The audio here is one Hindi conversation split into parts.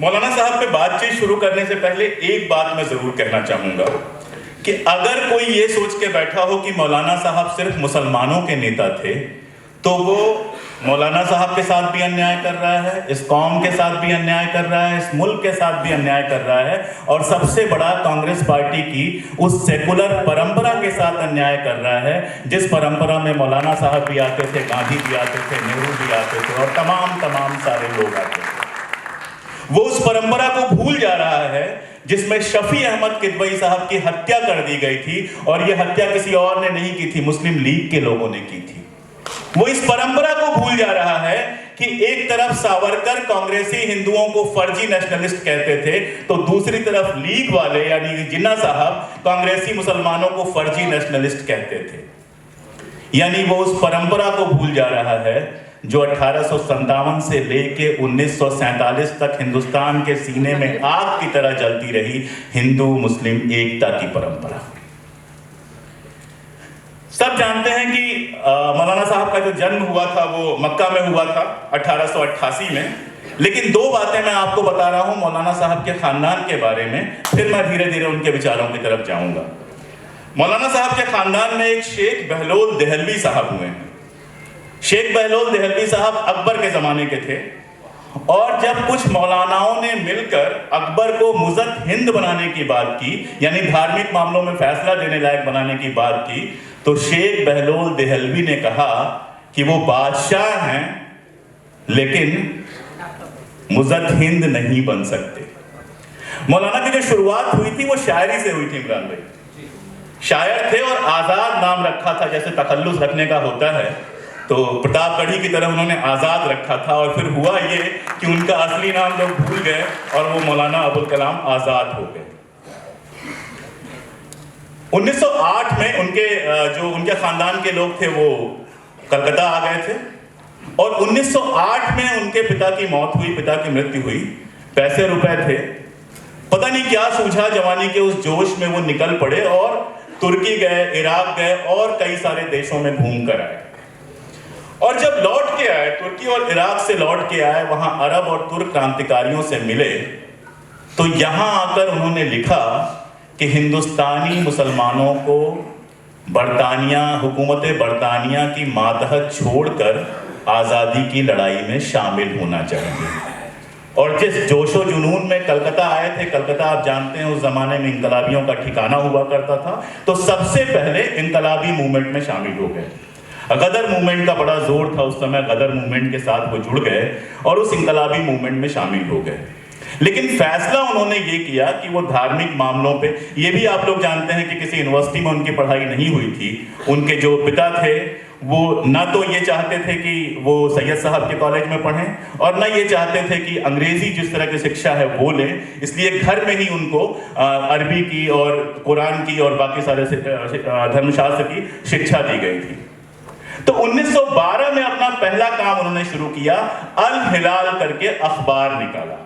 मौलाना साहब पे बातचीत शुरू करने से पहले एक बात मैं जरूर कहना चाहूंगा कि अगर कोई ये सोच के बैठा हो कि मौलाना साहब सिर्फ मुसलमानों के नेता थे, तो वो मौलाना साहब के साथ भी अन्याय कर रहा है, इस कौम के साथ भी अन्याय कर रहा है, इस मुल्क के साथ भी अन्याय कर रहा है, और सबसे बड़ा कांग्रेस पार्टी की उस सेकुलर परंपरा के साथ अन्याय कर रहा है जिस परंपरा में मौलाना साहब भी आते थे, गांधी भी आते थे, नेहरू भी आते थे और तमाम सारे लोग आते थे। वो उस परंपरा को भूल जा रहा है जिसमें शफी अहमद किदवई साहब की हत्या कर दी गई थी, और यह हत्या किसी और ने नहीं की थी, मुस्लिम लीग के लोगों ने की थी। वो इस परंपरा को भूल जा रहा है कि एक तरफ सावरकर कांग्रेसी हिंदुओं को फर्जी नेशनलिस्ट कहते थे, तो दूसरी तरफ लीग वाले यानी जिन्ना साहब कांग्रेसी मुसलमानों को फर्जी नेशनलिस्ट कहते थे। यानी वो उस परंपरा को भूल जा रहा है जो 1857 से लेके 1947 तक हिंदुस्तान के सीने में आग की तरह जलती रही हिंदू मुस्लिम एकता की परंपरा। सब जानते हैं कि मौलाना साहब का जो जन्म हुआ था वो मक्का में हुआ था 1888 में। लेकिन दो बातें मैं आपको बता रहा हूं मौलाना साहब के खानदान के बारे में, फिर मैं धीरे धीरे उनके विचारों की तरफ जाऊंगा। मौलाना साहब के खानदान में एक शेख बहलोल देहलवी साहब हुए हैं। शेख बहलोल देहलवी साहब अकबर के जमाने के थे, और जब कुछ मौलानाओं ने मिलकर अकबर को मुज़त हिंद बनाने की बात की, यानी धार्मिक मामलों में फैसला देने लायक बनाने की बात की, तो शेख बहलोल देहलवी ने कहा कि वो बादशाह हैं लेकिन मुज़त हिंद नहीं बन सकते। मौलाना की जो शुरुआत हुई थी वो शायरी से हुई थी। इमरान भाई शायर थे और आज़ाद नाम रखा था, जैसे तखल्लुस रखने का होता है, तो प्रतापगढ़ी की तरह उन्होंने आज़ाद रखा था। और फिर हुआ ये कि उनका असली नाम लोग भूल गए और वो मौलाना अबुल कलाम आज़ाद हो गए। 1908 में उनके खानदान के लोग थे वो कलकत्ता आ गए थे, और 1908 में उनके पिता की मौत हुई, पिता की मृत्यु हुई। पैसे रुपए थे, पता नहीं क्या सूझा, जवानी के उस जोश में वो निकल पड़े और तुर्की गए, इराक गए और कई सारे देशों में घूम कर आए। और जब लौट के आए, तुर्की और इराक से लौट के आए, वहां अरब और तुर्क क्रांतिकारियों से मिले, तो यहां आकर उन्होंने लिखा कि हिंदुस्तानी मुसलमानों को हुकूमत बरतानिया की मातहत छोड़कर आज़ादी की लड़ाई में शामिल होना चाहिए। और जिस जोशो जुनून में कलकत्ता आए थे, कलकत्ता आप जानते हैं उस जमाने में इंकलाबियों का ठिकाना हुआ करता था, तो सबसे पहले इंकलाबी मूवमेंट में शामिल हो गए। गदर मूवमेंट का बड़ा जोर था उस समय, गदर मूवमेंट के साथ वो जुड़ गए और उस इंकलाबी मूवमेंट में शामिल हो गए। लेकिन फैसला उन्होंने ये किया कि वो धार्मिक मामलों पे, ये भी आप लोग जानते हैं कि किसी यूनिवर्सिटी में उनकी पढ़ाई नहीं हुई थी। उनके जो पिता थे वो ना तो ये चाहते थे कि वो सैयद साहब के कॉलेज में पढ़ें, और ना ये चाहते थे कि अंग्रेजी जिस तरह की शिक्षा है वो लें, इसलिए घर में ही उनको अरबी की और कुरान की और बाकी सारे धर्मशास्त्र की शिक्षा दी गई थी। तो 1912 में अपना पहला काम उन्होंने शुरू किया, अल हिलाल करके अखबार निकाला।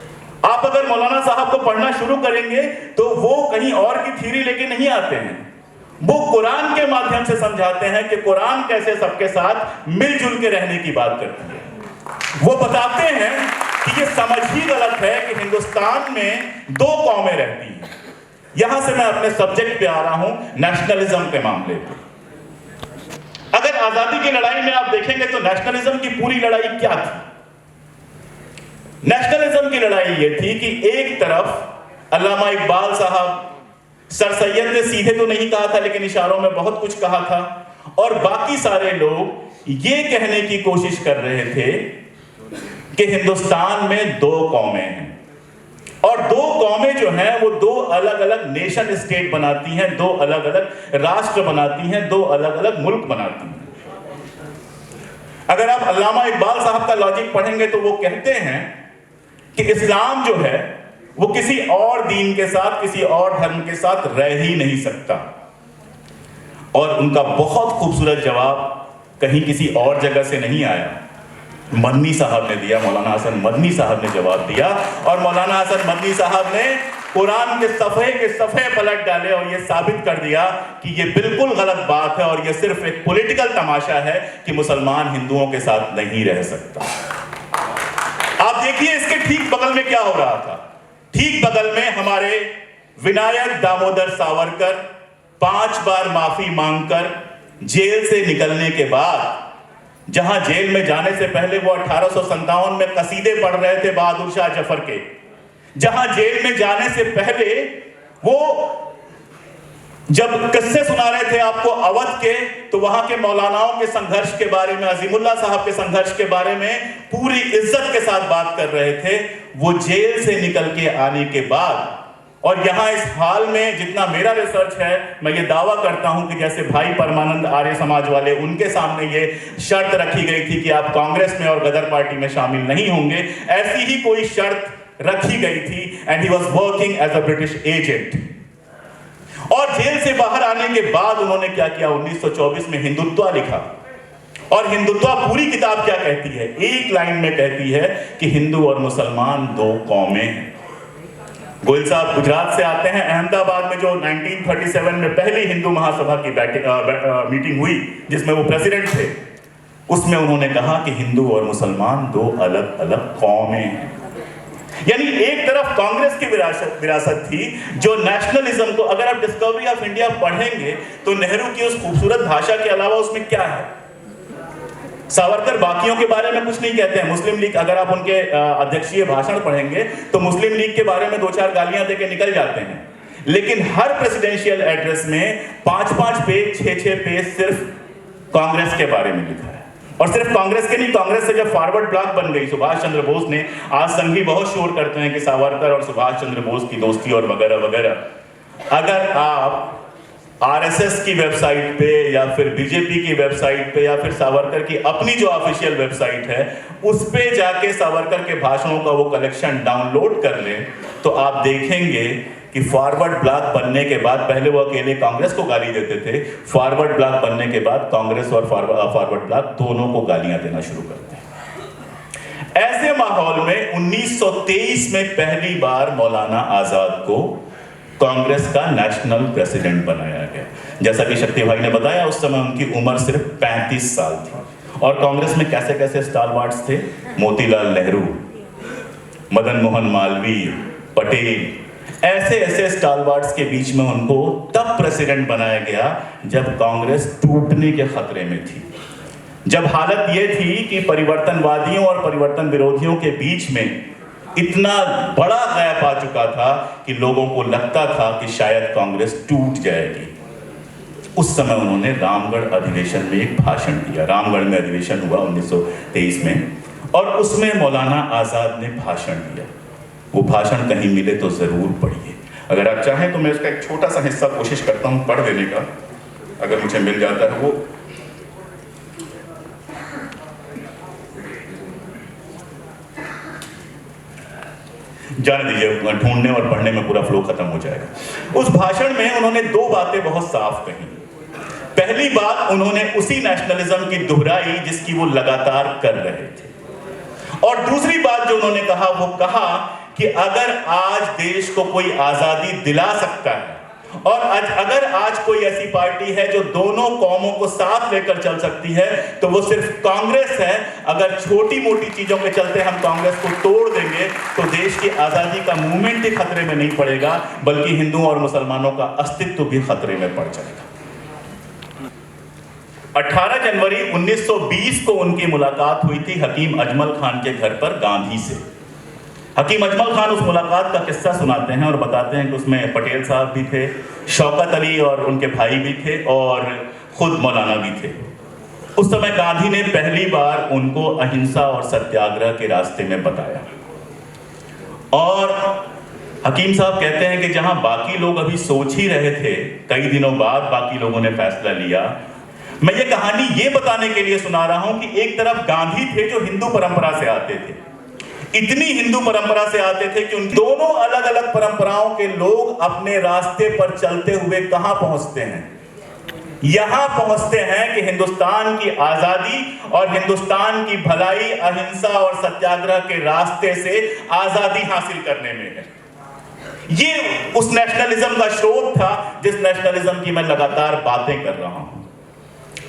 आप अगर मौलाना साहब को पढ़ना शुरू करेंगे तो वो कहीं और की थ्योरी लेके नहीं आते हैं, वो कुरान के माध्यम से समझाते हैं कि कुरान कैसे सबके साथ मिलजुल के रहने की बात करती है। वो बताते हैं कि ये समझ ही गलत है कि हिंदुस्तान में दो कौमें रहती हैं। यहां से मैं अपने सब्जेक्ट पे आ रहा हूं, नेशनलिज्म के मामले पे। अगर आजादी की लड़ाई में आप देखेंगे तो नेशनलिज्म की पूरी लड़ाई क्या थी? नेशनलिज्म की लड़ाई यह थी कि एक तरफ अल्लामा इकबाल साहब, सर सैयद ने सीधे तो नहीं कहा था लेकिन इशारों में बहुत कुछ कहा था, और बाकी सारे लोग ये कहने की कोशिश कर रहे थे कि हिंदुस्तान में दो कौमें हैं, और दो कौमें जो हैं वो दो अलग अलग नेशन स्टेट बनाती हैं, दो अलग अलग राष्ट्र बनाती हैं, दो अलग अलग मुल्क बनाती हैं। अगर आप अल्लामा इकबाल साहब का लॉजिक पढ़ेंगे तो वो कहते हैं कि इस्लाम जो है वो किसी और दीन के साथ, किसी और धर्म के साथ रह ही नहीं सकता। और उनका बहुत खूबसूरत जवाब कहीं किसी और जगह से नहीं आया, मदनी साहब ने दिया, मौलाना हसन मदनी साहब ने जवाब दिया। और मौलाना हसन मदनी साहब ने कुरान के सफ़े पलट डाले और यह साबित कर दिया कि यह बिल्कुल गलत बात है और यह सिर्फ एक पॉलिटिकल तमाशा है कि मुसलमान हिंदुओं के साथ नहीं रह सकता। आप देखिए इसके ठीक बगल में क्या हो रहा था। ठीक बगल में हमारे विनायक दामोदर सावरकर 5 बार माफी मांगकर जेल से निकलने के बाद, जहां जेल में जाने से पहले वो 1857 में कसीदे पढ़ रहे थे बहादुर शाह जफर के, जहां जेल में जाने से पहले वो जब किस्से सुना रहे थे आपको अवध के, तो वहां के मौलानाओं के संघर्ष के बारे में, अजीमुल्लाह साहब के संघर्ष के बारे में पूरी इज्जत के साथ बात कर रहे थे। वो जेल से निकल के आने के बाद, और यहां इस हाल में जितना मेरा रिसर्च है, मैं ये दावा करता हूं कि जैसे भाई परमानंद आर्य समाज वाले, उनके सामने ये शर्त रखी गई थी कि आप कांग्रेस में और गदर पार्टी में शामिल नहीं होंगे, ऐसी ही कोई शर्त रखी गई थी। And he was working as a British agent. और जेल से बाहर आने के बाद उन्होंने क्या किया, 1924 में हिंदुत्व लिखा। और हिंदुत्व पूरी किताब क्या कहती है, एक लाइन में कहती है कि हिंदू और मुसलमान 2 कौमें हैं। गोयल साहब गुजरात से आते हैं। अहमदाबाद में जो 1937 में पहली हिंदू महासभा की मीटिंग हुई, जिसमें वो प्रेसिडेंट थे, उसमें उन्होंने कहा कि हिंदू और मुसलमान 2 अलग अलग कौमें हैं। यानी एक तरफ कांग्रेस की विरासत थी जो नेशनलिज्म को, अगर आप डिस्कवरी ऑफ इंडिया पढ़ेंगे तो नेहरू की उस खूबसूरत भाषा के अलावा उसमें क्या है, सावरकर बाकियों के बारे में कुछ नहीं कहते हैं। मुस्लिम लीग, अगर आप उनके अध्यक्षीय भाषण पढ़ेंगे तो मुस्लिम लीग के बारे में 2-4 गालियां देके निकल जाते हैं, लेकिन हर प्रेसिडेंशियल एड्रेस में 5-5 पेज 6-6 पेज सिर्फ कांग्रेस के बारे में लिखा है। और सिर्फ कांग्रेस के नहीं, कांग्रेस से जब फॉरवर्ड ब्लॉक बन गई, सुभाष चंद्र बोस ने, आज संघी बहुत शोर करते हैं कि सावरकर और सुभाष चंद्र बोस की दोस्ती और वगैरह वगैरह। अगर आप आरएसएस की वेबसाइट पे या फिर बीजेपी की वेबसाइट पे या फिर सावरकर की अपनी जो ऑफिशियल वेबसाइट है उस पे जाके सावरकर के भाषणों का वो कलेक्शन डाउनलोड कर लें, तो आप देखेंगे कि फॉरवर्ड ब्लॉक बनने के बाद, पहले वो अकेले कांग्रेस को गाली देते थे, फॉरवर्ड ब्लॉक बनने के बाद कांग्रेस और फॉरवर्ड ब्लॉक दोनों को गालियां देना शुरू करते हैं। ऐसे माहौल में 1923 में पहली बार मौलाना आजाद को कांग्रेस का नेशनल प्रेसिडेंट बनाया गया। जैसा कि शक्ति भाई ने बताया, उस समय उनकी उम्र सिर्फ 35 साल थी। और कांग्रेस में कैसे कैसे स्टारवार्ड्स थे, मोतीलाल नेहरू, मदन मोहन मालवीय, पटेल, ऐसे ऐसे स्टारवार्ड्स के बीच में उनको तब प्रेसिडेंट बनाया गया जब कांग्रेस टूटने के खतरे में थी, जब हालत यह थी कि परिवर्तनवादियों और परिवर्तन विरोधियों के बीच में इतना बड़ा गैप आ चुका था कि लोगों को लगता था कि शायद कांग्रेस टूट जाएगी। उस समय उन्होंने रामगढ़ अधिवेशन में एक भाषण दिया। रामगढ़ में अधिवेशन हुआ 1923 में, और उसमें मौलाना आजाद ने भाषण दिया। वो भाषण कहीं मिले तो जरूर पढ़िए। अगर आप चाहें तो मैं उसका एक छोटा सा हिस्सा कोशिश करता हूं पढ़ देने का, अगर मुझे मिल जाता है वो। जाने दीजिए, ढूंढने और पढ़ने में पूरा फ्लो खत्म हो जाएगा। उस भाषण में उन्होंने 2 बातें बहुत साफ कही। पहली बात, उन्होंने उसी नेशनलिज्म की दोहराई जिसकी वो लगातार कर रहे थे, और दूसरी बात जो उन्होंने कहा वो कहा कि अगर आज देश को कोई आजादी दिला सकता है, और अगर आज कोई ऐसी पार्टी है जो दोनों कौमों को साथ लेकर चल सकती है, तो वो सिर्फ कांग्रेस है। अगर छोटी मोटी चीजों के चलते हम कांग्रेस को तोड़ देंगे तो देश की आजादी का मूवमेंट ही खतरे में नहीं पड़ेगा, बल्कि हिंदुओं और मुसलमानों का अस्तित्व भी खतरे में पड़ जाएगा। 18 जनवरी 1920 को उनकी मुलाकात हुई थी हकीम अजमल खान के घर पर गांधी से। हकीम अजमल खान उस मुलाकात का किस्सा सुनाते हैं और बताते हैं कि उसमें पटेल साहब भी थे, शौकत अली और उनके भाई भी थे, और खुद मौलाना भी थे। उस समय गांधी ने पहली बार उनको अहिंसा और सत्याग्रह के रास्ते में बताया। और हकीम साहब कहते हैं कि जहां बाकी लोग अभी सोच ही रहे थे, कई दिनों बाद बाकी लोगों ने फैसला लिया। मैं ये कहानी ये बताने के लिए सुना रहा हूं कि एक तरफ गांधी थे जो हिंदू परंपरा से आते थे, इतनी हिंदू परंपरा से आते थे कि उन दोनों अलग अलग परंपराओं के लोग अपने रास्ते पर चलते हुए कहां पहुंचते हैं, यहां पहुंचते हैं कि हिंदुस्तान की आजादी और हिंदुस्तान की भलाई अहिंसा और सत्याग्रह के रास्ते से आजादी हासिल करने में है। ये उस नेशनलिज्म का स्रोत था जिस नेशनलिज्म की मैं लगातार बातें कर रहा हूं।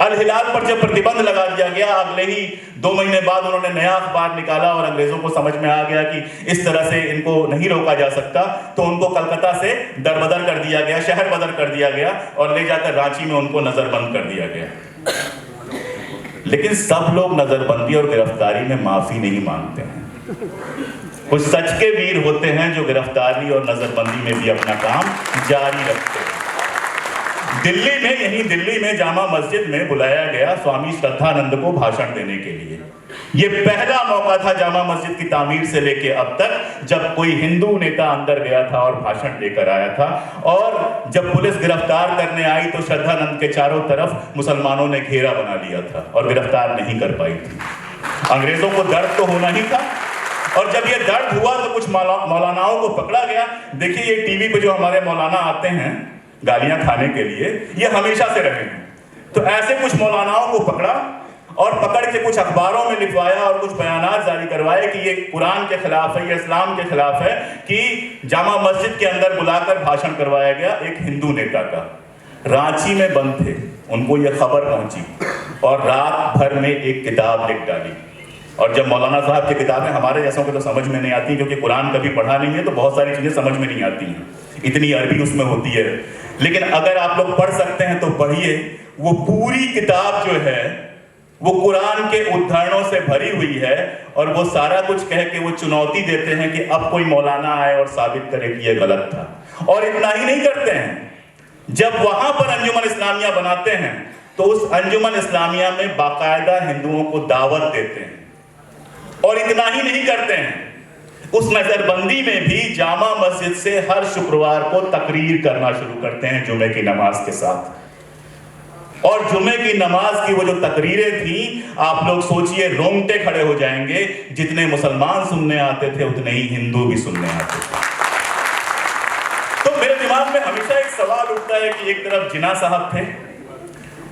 अल हिलाल पर जब प्रतिबंध लगा दिया गया, अगले ही 2 महीने बाद उन्होंने नया अखबार निकाला और अंग्रेजों को समझ में आ गया कि इस तरह से इनको नहीं रोका जा सकता, तो उनको कलकत्ता से दरबदर कर दिया गया, शहर बदर कर दिया गया और ले जाकर रांची में उनको नजरबंद कर दिया गया। लेकिन सब लोग नजरबंदी और गिरफ्तारी में माफी नहीं मांगते हैं। कुछ सच के वीर होते हैं जो गिरफ्तारी और नजरबंदी में भी अपना काम जारी रखते हैं। दिल्ली में, यही दिल्ली में जामा मस्जिद में बुलाया गया स्वामी श्रद्धानंद को भाषण देने के लिए। ये पहला मौका था जामा मस्जिद की तामीर से लेके अब तक जब कोई हिंदू नेता अंदर गया था और भाषण देकर आया था। और जब पुलिस गिरफ्तार करने आई तो श्रद्धानंद के चारों तरफ मुसलमानों ने घेरा बना लिया था और गिरफ्तार नहीं कर पाई थी। अंग्रेजों को दर्द तो होना ही था, और जब ये दर्द हुआ तो कुछ मौलानाओं को पकड़ा गया। देखिए, ये टीवी पे जो हमारे मौलाना आते हैं गालियां खाने के लिए, ये हमेशा से रहे हैं। तो ऐसे कुछ मौलानाओं को पकड़ा और पकड़ के कुछ अखबारों में लिखवाया और कुछ बयानात जारी करवाए कि ये कुरान के खिलाफ है, ये इस्लाम के खिलाफ है कि जामा मस्जिद के अंदर बुलाकर भाषण करवाया गया एक हिंदू नेता का। रांची में बंद थे, उनको ये खबर पहुंची और रात भर में एक किताब लिख डाली। और जब मौलाना साहब की किताबें हमारे जैसों को तो समझ में नहीं आती, क्योंकि कुरान कभी पढ़ा नहीं है तो बहुत सारी चीजें समझ में नहीं आती हैं, इतनी अरबी उसमें होती है। लेकिन अगर आप लोग पढ़ सकते हैं तो पढ़िए। वो पूरी किताब जो है वो कुरान के उद्धरणों से भरी हुई है और वो सारा कुछ कह के वो चुनौती देते हैं कि अब कोई मौलाना आए और साबित करे कि ये गलत था। और इतना ही नहीं करते हैं, जब वहां पर अंजुमन इस्लामिया बनाते हैं तो उस अंजुमन इस्लामिया में बाकायदा हिंदुओं को दावत देते हैं। और इतना ही नहीं करते हैं, उस नजरबंदी में भी जामा मस्जिद से हर शुक्रवार को तकरीर करना शुरू करते हैं जुमे की नमाज के साथ। और जुमे की नमाज की वो जो तकरीरें थी, आप लोग सोचिए रोंगटे खड़े हो जाएंगे। जितने मुसलमान सुनने आते थे उतने ही हिंदू भी सुनने आते थे। तो मेरे दिमाग में हमेशा एक सवाल उठता है कि एक तरफ जिन्ना साहब थे,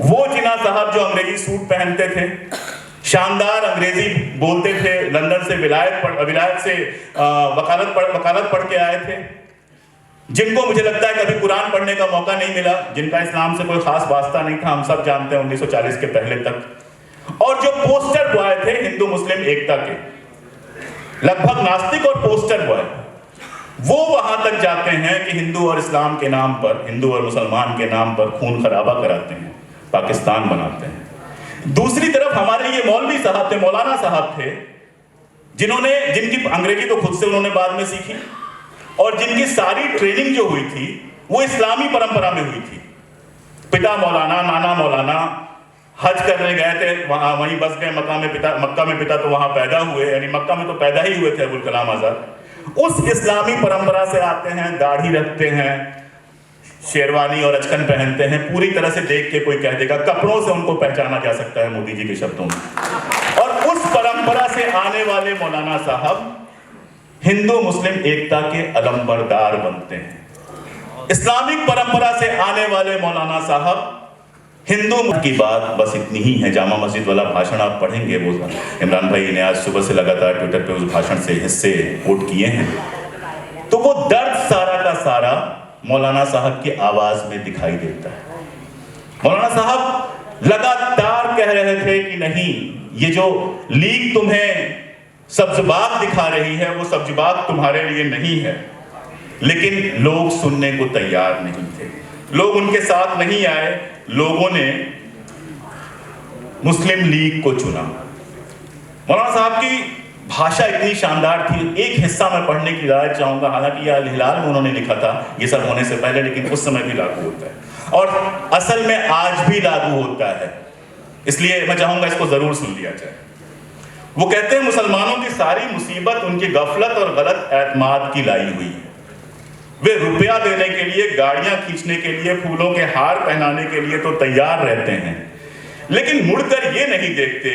वो जिन्ना साहब जो अंग्रेजी सूट पहनते थे, शानदार अंग्रेजी बोलते थे, लंदन से विलायत से वकालत पढ़ के आए थे, जिनको मुझे लगता है कभी कुरान पढ़ने का मौका नहीं मिला, जिनका इस्लाम से कोई खास वास्ता नहीं था, हम सब जानते हैं 1940 के पहले तक। और जो पोस्टर बॉय थे हिंदू मुस्लिम एकता के, लगभग नास्तिक और पोस्टर बॉय, वो वहां तक जाते हैं कि हिंदू और इस्लाम के नाम पर, हिंदू और मुसलमान के नाम पर खून खराबा कराते हैं, पाकिस्तान बनाते हैं। दूसरी तरफ हमारे ये मौलवी साहब थे, मौलाना साहब थे, जिनकी अंग्रेजी तो खुद से उन्होंने बाद में सीखी और जिनकी सारी ट्रेनिंग जो हुई थी वो इस्लामी परंपरा में हुई थी। पिता मौलाना, नाना मौलाना, हज करने गए थे, वहीं बस गए मक्का में पिता तो वहां पैदा हुए, यानी मक्का में तो पैदा ही हुए थे अबुल कलाम आजाद। उस इस्लामी परंपरा से आते हैं, दाढ़ी रखते हैं, शेरवानी और अचकन पहनते हैं, पूरी तरह से देख के कोई कह देगा, कपड़ों से उनको पहचाना जा सकता है मोदी जी के शब्दों में। और उस परंपरा से आने वाले मौलाना साहब हिंदू मुस्लिम एकता के अलंबरदार बनते हैं। इस्लामिक परंपरा से आने वाले मौलाना साहब हिंदू की बात बस इतनी ही है। जामा मस्जिद वाला भाषण आप पढ़ेंगे, वो इमरान भाई ने आज सुबह से लगातार ट्विटर पे उस भाषण से हिस्से कोट किए हैं, तो वो दर्द सारा का सारा मौलाना साहब की आवाज में दिखाई देता है। मौलाना साहब लगातार कह रहे थे कि नहीं, ये जो लीग तुम्हें सब्ज़बाग दिखा रही है वो सब्ज़बाग तुम्हारे लिए नहीं है। लेकिन लोग सुनने को तैयार नहीं थे, लोग उनके साथ नहीं आए। लोगों ने मुस्लिम लीग को चुना। मौलाना साहब की भाषा इतनी शानदार थी, एक हिस्सा मैं पढ़ने की इजाजत चाहूंगा, हालांकि यह अल हिलाल में उन्होंने लिखा था ये सब होने से पहले, लेकिन उस समय भी लागू होता है और असल में आज भी लागू होता है, इसलिए मैं चाहूंगा इसको जरूर सुन लिया जाए। वो कहते हैं मुसलमानों की सारी मुसीबत उनकी गफलत और गलत एतमाद की लाई हुई है। वे रुपया देने के लिए, गाड़ियां खींचने के लिए, फूलों के हार पहनाने के लिए तो तैयार रहते हैं, लेकिन मुड़कर ये नहीं देखते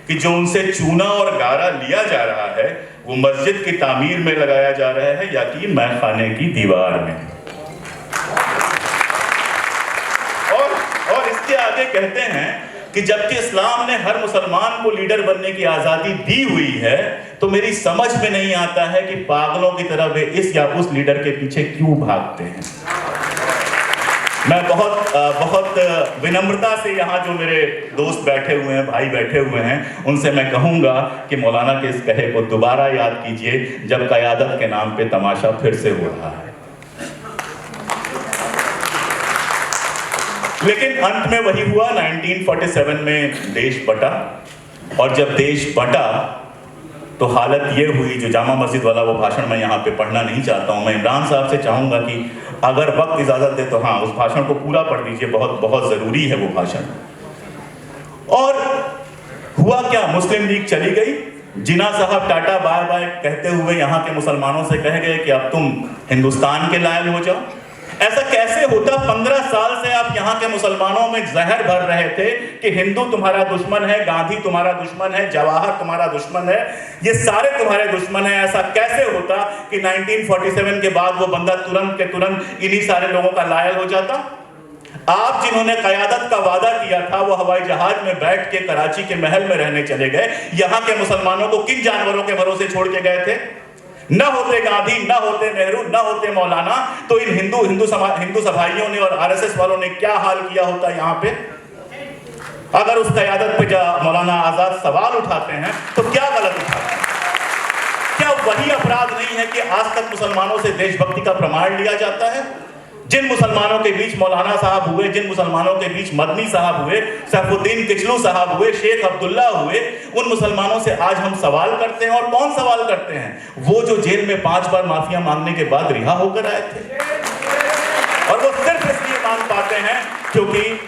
कि जो उनसे चूना और गारा लिया जा रहा है वो मस्जिद की तामीर में लगाया जा रहा है या कि मैखाने की दीवार में। और इसके आगे कहते हैं कि जबकि इस्लाम ने हर मुसलमान को लीडर बनने की आजादी दी हुई है, तो मेरी समझ में नहीं आता है कि पागलों की तरह वे इस या उस लीडर के पीछे क्यों भागते हैं। मैं बहुत विनम्रता से यहाँ जो मेरे दोस्त बैठे हुए हैं, भाई बैठे हुए हैं, उनसे मैं कहूँगा कि मौलाना के इस कहे को दोबारा याद कीजिए जब क़यादत के नाम पे तमाशा फिर से हो रहा है। लेकिन अंत में वही हुआ, 1947 में देश बटा, और जब देश बटा तो हालत ये हुई, जो जामा मस्जिद वाला वो भाषण मैं यहाँ पे पढ़ना नहीं चाहता हूँ। मैं इमरान साहब से चाहूँगा कि अगर वक्त इजाज़त दे तो हाँ, उस भाषण को पूरा पढ़ लीजिए, बहुत बहुत ज़रूरी है वो भाषण। और हुआ क्या, मुस्लिम लीग चली गई, जिन्ना साहब टाटा बाय बाय कहते हुए यहाँ के मुसलमानों से कह गए कि अब तुम हिंदुस्तान के लायक हो जाओ। ऐसा कैसे होता? 15 साल से आप यहाँ के मुसलमानों में जहर भर रहे थे कि हिंदू तुम्हारा दुश्मन है, गांधी तुम्हारा दुश्मन है, जवाहर तुम्हारा दुश्मन है, ये सारे तुम्हारे दुश्मन है। ऐसा कैसे होता कि 1947 के बाद वो बंदा तुरंत के तुरंत इन्हीं सारे लोगों का लायल हो जाता? आप जिन्होंने क़यादत का वादा किया था, वो हवाई जहाज में बैठ के कराची के महल में रहने चले गए। यहाँ के मुसलमानों को किन जानवरों के भरोसे छोड़ के गए थे? न होते गांधी, न होते नेहरू, न होते मौलाना, तो इन हिंदू सभाइयों ने और आरएसएस वालों ने क्या हाल किया होता यहाँ पे? अगर उस क़यादत पे मौलाना आजाद सवाल उठाते हैं तो क्या गलत उठाते हैं? क्या वही अपराध नहीं है कि आज तक मुसलमानों से देशभक्ति का प्रमाण लिया जाता है? जिन मुसलमानों के बीच मौलाना साहब हुए, जिन मुसलमानों के बीच मदनी साहब हुए, सैफुद्दीन किचलू साहब हुए, शेख अब्दुल्ला हुए, उन मुसलमानों से आज हम सवाल करते हैं। और कौन सवाल करते हैं? वो जो जेल में 5 बार माफिया मांगने के बाद रिहा होकर आए थे। और वो सिर्फ इसलिए मांग पाते हैं क्योंकि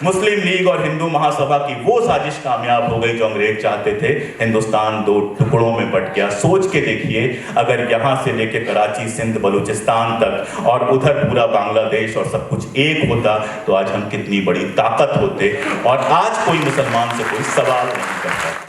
मुस्लिम लीग और हिंदू महासभा की वो साजिश कामयाब हो गई जो अंग्रेज चाहते थे। हिंदुस्तान 2 टुकड़ों में बट गया। सोच के देखिए, अगर यहाँ से लेके कराची, सिंध, बलूचिस्तान तक और उधर पूरा बांग्लादेश और सब कुछ एक होता तो आज हम कितनी बड़ी ताकत होते। और आज कोई मुसलमान से कोई सवाल नहीं करता।